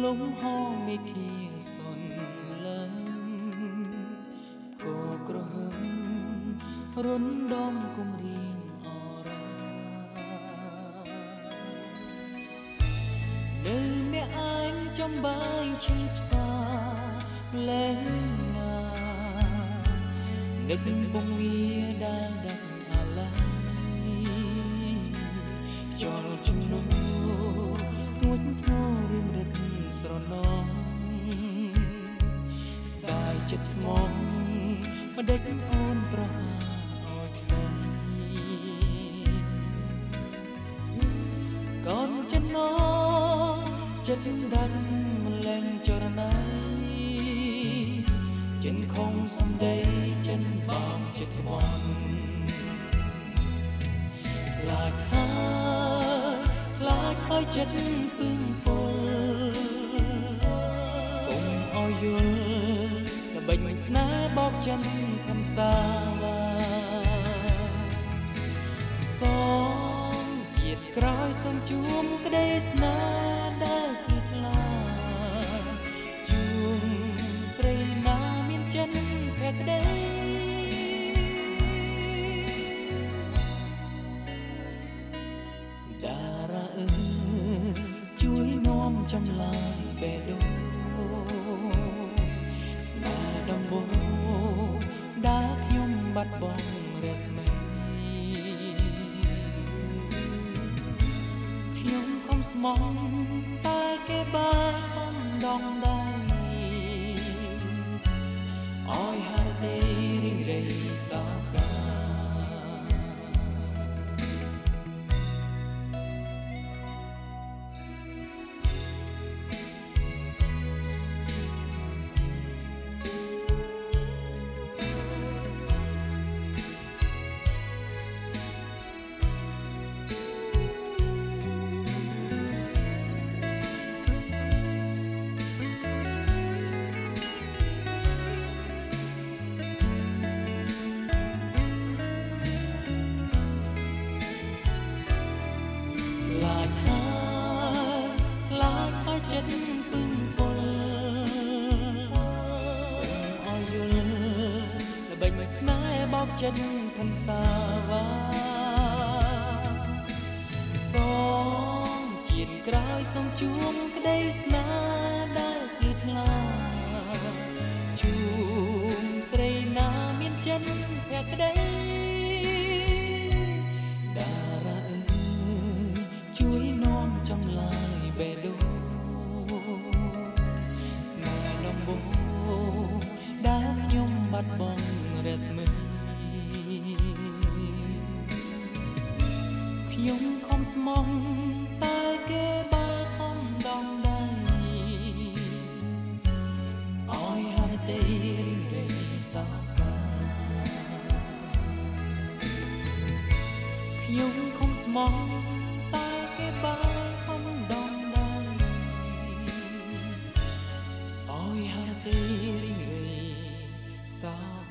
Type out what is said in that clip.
លំហមេឃាសន្លឹងក៏ក្រហមរុនដំគំរាមអរានៅអ្នកឯងចំបែងឈឺផ្សាលែងណានឹកពងងារដែលដាក់អាឡ័យចលជំនុំងួចធ្ងររៀមរឹតស្រណងស្ដាយចិត្តស្មងម្ដេចអូនប្រហាឲ្យខ្សែកូនចិត្តណចិត្តដាច់ម្លែងចរណៃចិនខំសំដីចិនបងចិត្តក្បន់ខ្លាចហើយចិត្តពឹងពលកុំឲ្យយល់ល្បិញស្នេហ៍បោកចិនខំសាវាសងជាតិក្រោយសូមជួមក្តីស្នេហ៍ដែលគឺថ្លាជួមស្រីណាមានចិនភក្តីតារាអើជួយនាំចំឡាយបេះដូងស្នេហ៍ដំបូងដែលខ្ញុំបាត់បង់រស្មីខ្ញុំខំស្មោះតែគេបាខំដងដៃអោយហារទេរីងរៃសោកាចិត្តពឹងពលឲ្យយល់ល្បិញស្នេហ៍បោកចិត្តខំសាវាសងជាតិក្រោយសូមជួមក្តីស្នេហ៍ដែលគឺថ្លាជួមស្រីណាមានចិត្តភក្តីតារាអើយជួយនាំចំឡាយបេះដូងស្នេហ៍ដំបូងដែលខ្ញុំបាត់បង់រស្មីខ្ញុំខំស្មោះតែគេបើខំដងដៃអោយហារទេរីងរៃសោកាខ្ញុំខំស្មោះតែគេបើខំដងដៃអោយហារទេរីងរៃសោ